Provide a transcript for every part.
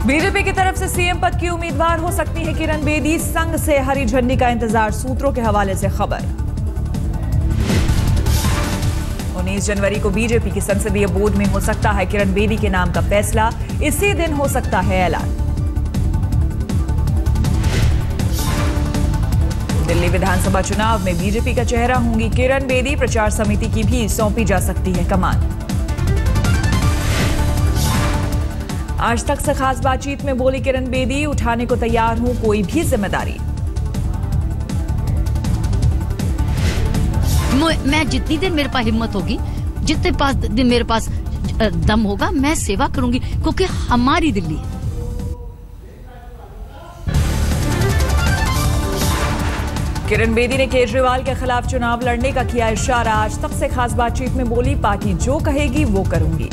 BJP की तरफ से सीएम पद की उम्मीदवार हो सकती है किरण बेदी, संघ से हरी झंडी का इंतजार, सूत्रों के हवाले से खबर। 19 जनवरी को बीजेपी की संसदीय बोर्ड में हो सकता है किरण बेदी के नाम का फैसला, इसी दिन हो सकता है ऐलान। दिल्ली विधानसभा चुनाव में बीजेपी का चेहरा होंगी किरण बेदी, प्रचार समिति की भी सौंपी जा सकती है कमान। आज तक से खास बातचीत में बोली किरण बेदी, उठाने को तैयार हूं कोई भी जिम्मेदारी। मैं जितनी देर मेरे पास हिम्मत होगी, जितने पास दिन मेरे पास दम होगा, मैं सेवा करूंगी, क्योंकि हमारी दिल्ली है। किरण बेदी ने केजरीवाल के खिलाफ चुनाव लड़ने का किया इशारा, आज तक से खास बातचीत में बोली पार्टी जो कहेगी वो करूंगी।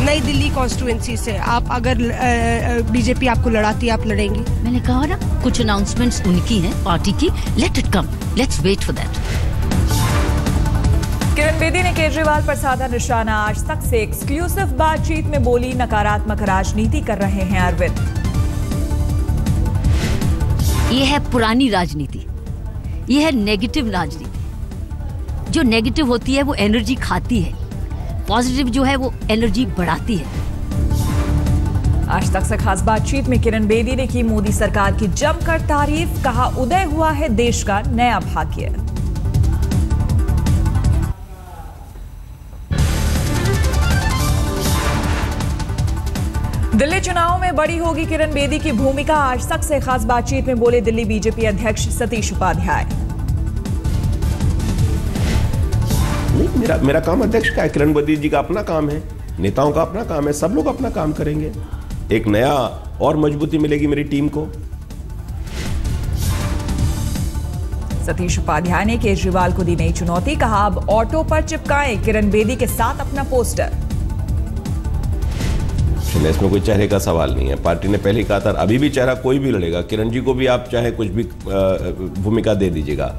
नई दिल्ली कॉन्स्टिट्यूएंसी से आप अगर बीजेपी आपको लड़ाती है, आप लड़ेंगी? मैंने कहा ना, कुछ अनाउंसमेंट्स उनकी हैं पार्टी की, let it come, let's wait for that. Kiran Bedi ने केजरीवाल पर साधा निशाना, आज तक से एक्सक्लूसिव बातचीत में बोली नकारात्मक राजनीति कर रहे हैं अरविंद। ये है पुरानी राजनीति, ये है नेगेटिव राजनीति। जो नेगेटिव होती है वो एनर्जी खाती है, पॉजिटिव जो है वो एनर्जी बढ़ाती है। आज तक से खास बातचीत में किरण बेदी ने की मोदी सरकार की जमकर तारीफ, कहा उदय हुआ है देश का नया भाग्य। दिल्ली चुनाव में बड़ी होगी किरण बेदी की भूमिका, आज तक से खास बातचीत में बोले दिल्ली बीजेपी अध्यक्ष सतीश उपाध्याय। मेरा काम अध्यक्ष का है, किरण बेदी जी का अपना काम है, नेताओं का अपना काम है, सब लोग अपना काम करेंगे। एक नया और मजबूती मिलेगी मेरी टीम को। सतीश उपाध्याय ने केजरीवाल को दी नई चुनौती, कहा अब ऑटो पर चिपकाएं किरण बेदी के साथ अपना पोस्टर। इसमें कोई चेहरे का सवाल नहीं है, पार्टी ने पहले कहा था, अभी भी चेहरा कोई भी लड़ेगा, किरण जी को भी आप चाहे कुछ भी भूमिका दे दीजिएगा।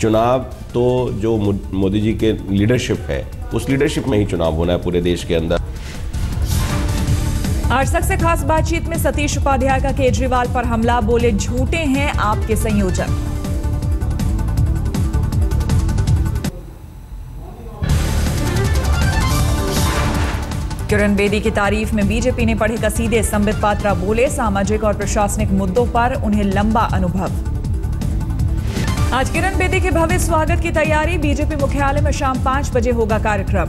चुनाव तो जो मोदी जी के लीडरशिप है, उस लीडरशिप में ही चुनाव होना है पूरे देश के अंदर। आज तक से खास बातचीत में सतीश उपाध्याय का केजरीवाल पर हमला, बोले झूठे हैं आपके संयोजक। किरण बेदी की तारीफ में बीजेपी ने पढ़े कसीदे, संबित पात्रा बोले सामाजिक और प्रशासनिक मुद्दों पर उन्हें लंबा अनुभव। आज किरण बेदी के भव्य स्वागत की तैयारी, बीजेपी मुख्यालय में शाम 5 बजे होगा कार्यक्रम।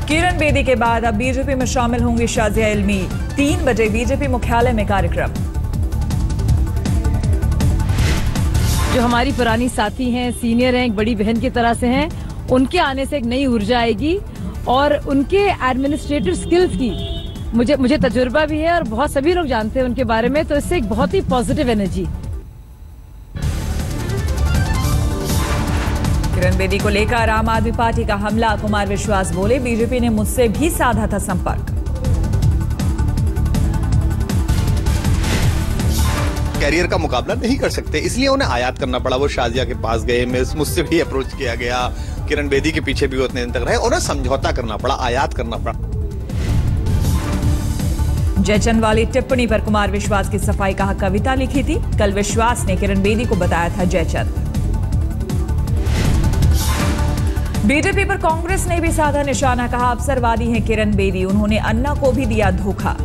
किरण बेदी के बाद अब बीजेपी में शामिल होंगी शाजिया इल्मी, 3 बजे बीजेपी मुख्यालय में कार्यक्रम। जो हमारी पुरानी साथी हैं, सीनियर हैं, एक बड़ी बहन की तरह से हैं, उनके आने से एक नई ऊर्जा आएगी और उनके एडमिनिस्ट्रेटिव स्किल्स की मुझे तजुर्बा भी है और बहुत सभी लोग जानते हैं उनके बारे में, तो इससे एक बहुत ही पॉजिटिव एनर्जी। किरण बेदी को लेकर आम आदमी पार्टी का हमला, कुमार विश्वास बोले बीजेपी ने मुझसे भी साधा था संपर्क। कैरियर का मुकाबला नहीं कर सकते, इसलिए उन्हें आयात करना पड़ा। वो शाजिया के पास गए, मुझसे भी अप्रोच किया गया, किरण बेदी के पीछे भी उतने दिन तक रहे, उन्हें समझौता करना पड़ा, आयात करना पड़ा। जयचंद वाली टिप्पणी पर कुमार विश्वास की सफाई, कहा कविता लिखी थी, कल विश्वास ने किरण बेदी को बताया था जयचंद। बीजेपी पर कांग्रेस ने भी साधा निशाना, कहा अवसरवादी हैं किरण बेदी, उन्होंने अन्ना को भी दिया धोखा।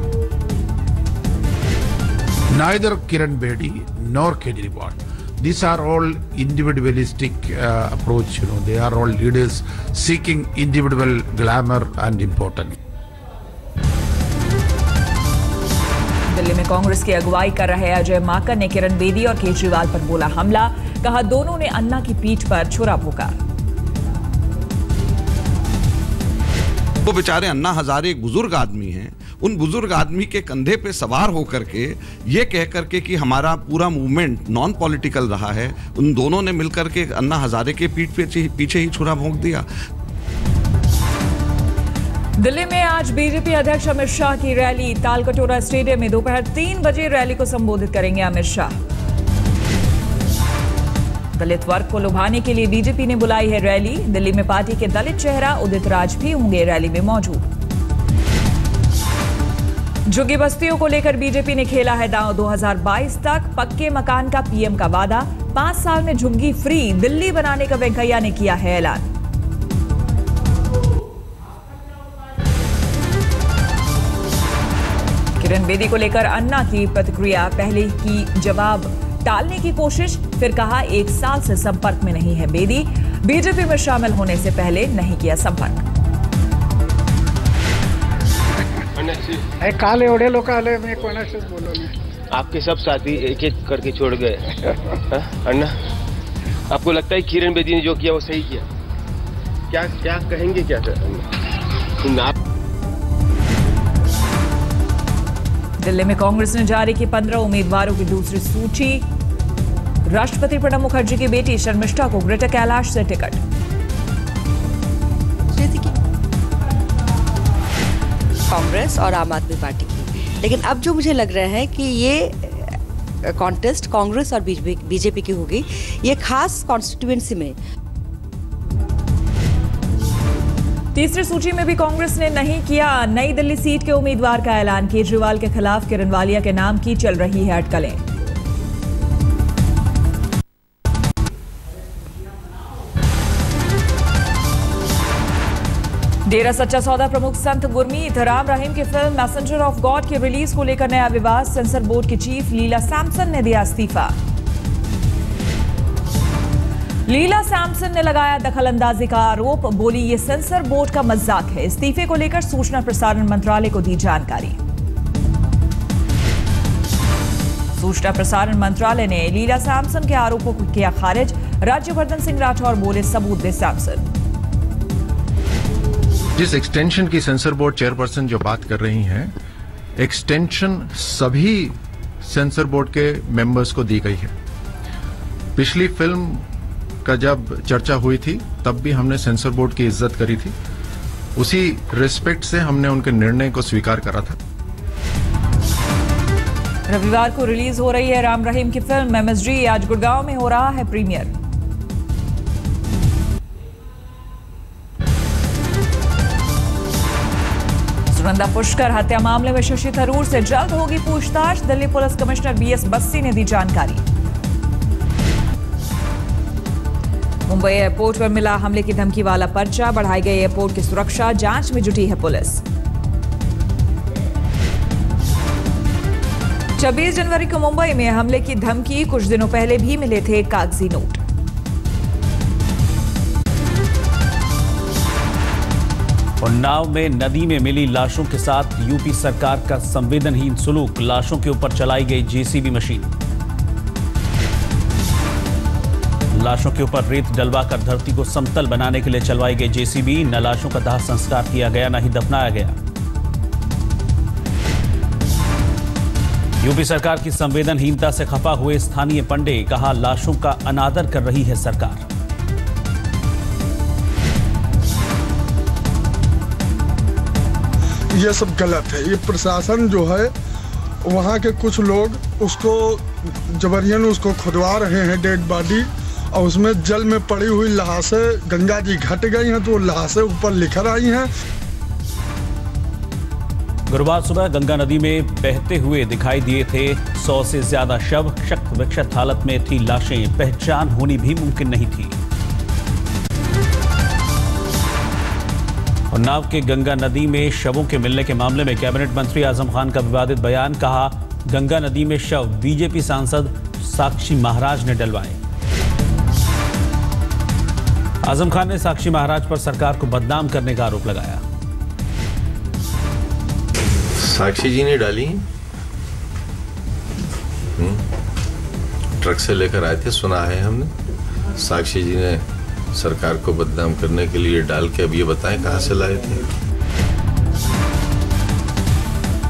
Neither Kiran Bedi nor Kejriwal. These are all individualistic approach. They are all leaders seeking individual glamour and importance. Delhi में कांग्रेस की अगुवाई कर रहे अजय माकन ने किरण बेदी और केजरीवाल पर बोला हमला, कहा दोनों ने अन्ना की पीठ पर छुरा भोंका। वो बेचारे अन्ना हजारे एक बुजुर्ग आदमी हैं, उन बुजुर्ग आदमी के कंधे पे सवार होकर के ये कह करके कि हमारा पूरा मूवमेंट नॉन पॉलिटिकल रहा है, उन दोनों ने मिलकर के अन्ना हजारे के पीछे ही छुरा भोंक दिया। दिल्ली में आज बीजेपी अध्यक्ष अमित शाह की रैली, तालकटोरा स्टेडियम में दोपहर 3 बजे रैली को संबोधित करेंगे अमित शाह। दलित वर्ग को लुभाने के लिए बीजेपी ने बुलाई है रैली। दिल्ली में पार्टी के दलित चेहरा उदित राज भी होंगे रैली में मौजूद। झुग्गी बस्तियों को लेकर बीजेपी ने खेला है दांव। 2022 तक पक्के मकान का पीएम का वादा, 5 साल में झुग्गी फ्री दिल्ली बनाने का वेंकैया ने किया है ऐलान। किरण बेदी को लेकर अन्ना की प्रतिक्रिया, पहले की जवाब टालने की कोशिश, फिर कहा 1 साल से संपर्क में नहीं है बेदी, बीजेपी में शामिल होने से पहले नहीं किया संपर्क। काल एवढे लोक आले, मी कोणाशीच बोललो नाही। आपके सब साथी एक एक करके छोड़ गए। अन्ना, आपको लगता है किरण बेदी ने जो किया वो सही किया? क्या क्या कहेंगे क्या आप? दिल्ली में कांग्रेस ने जारी की 15 उम्मीदवारों की दूसरी सूची। राष्ट्रपति प्रणब मुखर्जी की बेटी शर्मिष्ठा को ग्रेटर कैलाश से टिकट। कांग्रेस और आम आदमी पार्टी की, लेकिन अब जो मुझे लग रहा है कि ये कॉन्टेस्ट कांग्रेस और बीजेपी की होगी, ये खास कॉन्स्टिट्यूएंसी में। तीसरी सूची में भी कांग्रेस ने नहीं किया नई दिल्ली सीट के उम्मीदवार का ऐलान। केजरीवाल के खिलाफ किरण वालिया के नाम की चल रही है अटकलें। डेरा सच्चा सौदा प्रमुख संत गुरमीत राम रहीम की फिल्म मैसेंजर ऑफ गॉड की रिलीज को लेकर नया विवाद। सेंसर बोर्ड की चीफ लीला सैमसन ने दिया इस्तीफा। लीला सैमसन ने लगाया दखलंदाजी का आरोप, बोली ये सेंसर बोर्ड का मजाक है। इस्तीफे को लेकर सूचना प्रसारण मंत्रालय को दी जानकारी। सूचना प्रसारण मंत्रालय ने लीला सैमसन के आरोपों को किया खारिज। राज्यवर्धन सिंह राठौर बोले सबूत दे सैमसन। जिस एक्सटेंशन की सेंसर बोर्ड चेयरपर्सन जो बात कर रही हैं, एक्सटेंशन सभी सेंसर बोर्ड के मेंबर्स को दी गई है। पिछली फिल्म का जब चर्चा हुई थी तब भी हमने सेंसर बोर्ड की इज्जत करी थी, उसी रिस्पेक्ट से हमने उनके निर्णय को स्वीकार करा था। रविवार को रिलीज हो रही है राम रहीम की फिल्म MSG। आज गुड़गांव में हो रहा है प्रीमियर। सुनंदा पुष्कर हत्या मामले में शशि थरूर से जल्द होगी पूछताछ। Delhi police commissioner BS Bassi ने दी जानकारी। मुंबई एयरपोर्ट पर मिला हमले की धमकी वाला पर्चा, बढ़ाई गई एयरपोर्ट की सुरक्षा, जांच में जुटी है पुलिस। 26 जनवरी को मुंबई में हमले की धमकी, कुछ दिनों पहले भी मिले थे कागजी नोट। उन्नाव में नदी में मिली लाशों के साथ यूपी सरकार का संवेदनहीन सुलूक, लाशों के ऊपर चलाई गई JCB मशीन। लाशों के ऊपर रेत डलवाकर धरती को समतल बनाने के लिए चलवाई गई JCB। न लाशों का दाह संस्कार किया गया, न ही दफनाया गया। यूपी सरकार की संवेदनहीनता से खफा हुए स्थानीय पंडे, कहा लाशों का अनादर कर रही है सरकार। ये सब गलत है। ये प्रशासन जो है, वहाँ के कुछ लोग उसको जबरियन उसको खुदवा रहे हैं डेड बॉडी, और उसमें जल में पड़ी हुई लाशें गंगा जी घट गई हैं तो वो लाशें ऊपर निखर आई हैं। गुरुवार सुबह गंगा नदी में बहते हुए दिखाई दिए थे 100 से ज्यादा शव। शक्त विक्षत हालत में थी लाशें, पहचान होनी भी मुमकिन नहीं थी। उन्नाव के गंगा नदी में शवों के मिलने के मामले में कैबिनेट मंत्री आजम खान का विवादित बयान, कहा गंगा नदी में शव बीजेपी सांसद साक्षी महाराज ने डलवाए। आजम खान ने साक्षी महाराज पर सरकार को बदनाम करने का आरोप लगाया। साक्षी जी ने डाली, ट्रक से लेकर आए थे, सुना है हमने। साक्षी जी ने सरकार को बदनाम करने के लिए डाल के, अब ये बताएं कहां से लाए थे।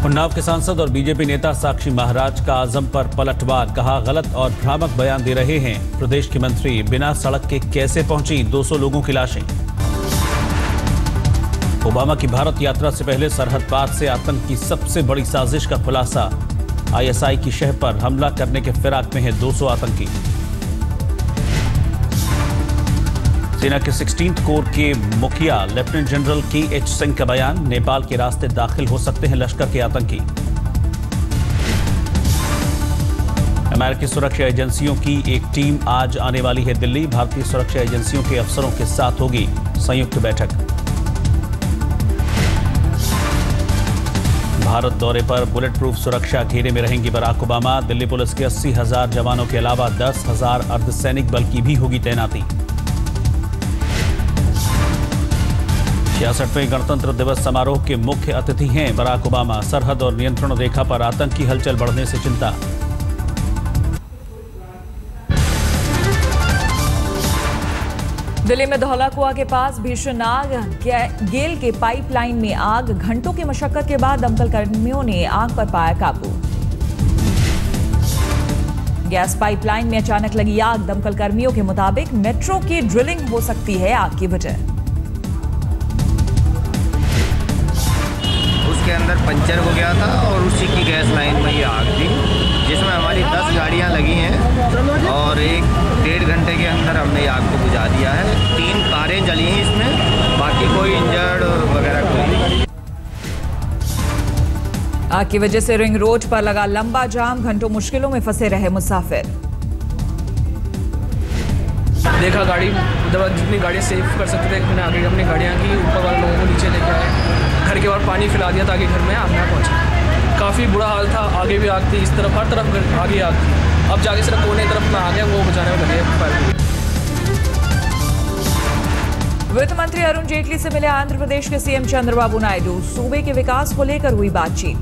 उन्नाव के सांसद और बीजेपी नेता साक्षी महाराज का आजम पर पलटवार, कहा गलत और भ्रामक बयान दे रहे हैं प्रदेश के मंत्री। बिना सड़क के कैसे पहुंची 200 लोगों की लाशें। ओबामा की भारत यात्रा से पहले सरहद पार से आतंक की सबसे बड़ी साजिश का खुलासा। ISI की शह पर हमला करने के फिराक में है 200 आतंकी। सेना के 16th कोर के मुखिया लेफ्टिनेंट जनरल KH सिंह का बयान, नेपाल के रास्ते दाखिल हो सकते हैं लश्कर के आतंकी। अमेरिकी सुरक्षा एजेंसियों की एक टीम आज आने वाली है दिल्ली। भारतीय सुरक्षा एजेंसियों के अफसरों के साथ होगी संयुक्त बैठक। भारत दौरे पर बुलेट प्रूफ सुरक्षा घेरे में रहेंगे बराक ओबामा। दिल्ली पुलिस के 80,000 जवानों के अलावा 10,000 अर्धसैनिक बल की भी होगी तैनाती। 66वें गणतंत्र दिवस समारोह के मुख्य अतिथि हैं बराक ओबामा। सरहद और नियंत्रण रेखा पर आतंकी हलचल बढ़ने से चिंता। दिल्ली में धौला कुआं के पास भीषण आग, गेल के पाइपलाइन में आग। घंटों की मशक्कत के बाद दमकल कर्मियों ने आग पर पाया काबू। गैस पाइपलाइन में अचानक लगी आग। दमकल कर्मियों के मुताबिक मेट्रो की ड्रिलिंग हो सकती है आग की वजह। उसके अंदर पंचर हो गया था और उसी की गैस लाइन में ये आग थी, जिसमें हमारी 10 गाड़ियां लगी हैं और 1-1.5 घंटे के अंदर हमने आग को बुझा दिया है। 3 कारें जली हैं इसमें, बाकी कोई इंजर्ड वगैरह कोई नहीं। आग की वजह से रिंग रोड पर लगा लंबा जाम। घंटों मुश्किलों में फंसे रहे मुसाफिर। देखा गाड़ी जितनी गाड़ियाँ सेव कर सकते थे मैंने आगे अपनी गाड़ियाँ की, ऊपर वाले लोगों को नीचे लेके आए, घर के बाहर पानी फैला दिया ताकि घर में आग ना पहुँचे। काफ़ी बुरा हाल था। आगे भी आग थी, इस तरफ हर तरफ आगे आग थी। अब जाके सिर्फ कोने तरफ में आ गया, वो बचाने में लगे। वित्त मंत्री अरुण जेटली से मिले आंध्र प्रदेश के सीएम चंद्रबाबू नायडू। सूबे के विकास को लेकर हुई बातचीत।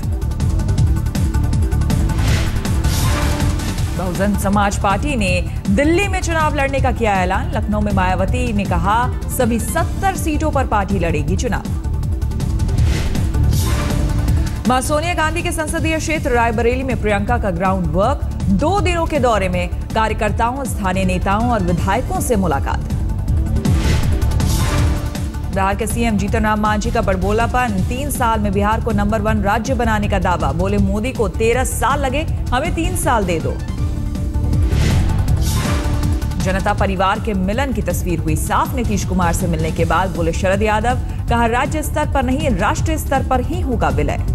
बहुजन समाज पार्टी ने दिल्ली में चुनाव लड़ने का किया ऐलान। लखनऊ में मायावती ने कहा सभी 70 सीटों पर पार्टी लड़ेगी चुनाव। मां सोनिया गांधी के संसदीय क्षेत्र रायबरेली में प्रियंका का ग्राउंड वर्क। 2 दिनों के दौरे में कार्यकर्ताओं, स्थानीय नेताओं और विधायकों से मुलाकात। बिहार के सीएम जीतन राम मांझी का बड़बोलापन। 3 साल में बिहार को नंबर 1 राज्य बनाने का दावा। बोले मोदी को 13 साल लगे, हमें 3 साल दे दो। जनता परिवार के मिलन की तस्वीर हुई साफ। नीतीश कुमार से मिलने के बाद बोले शरद यादव, कहा राज्य स्तर पर नहीं राष्ट्रीय स्तर पर ही होगा विलय।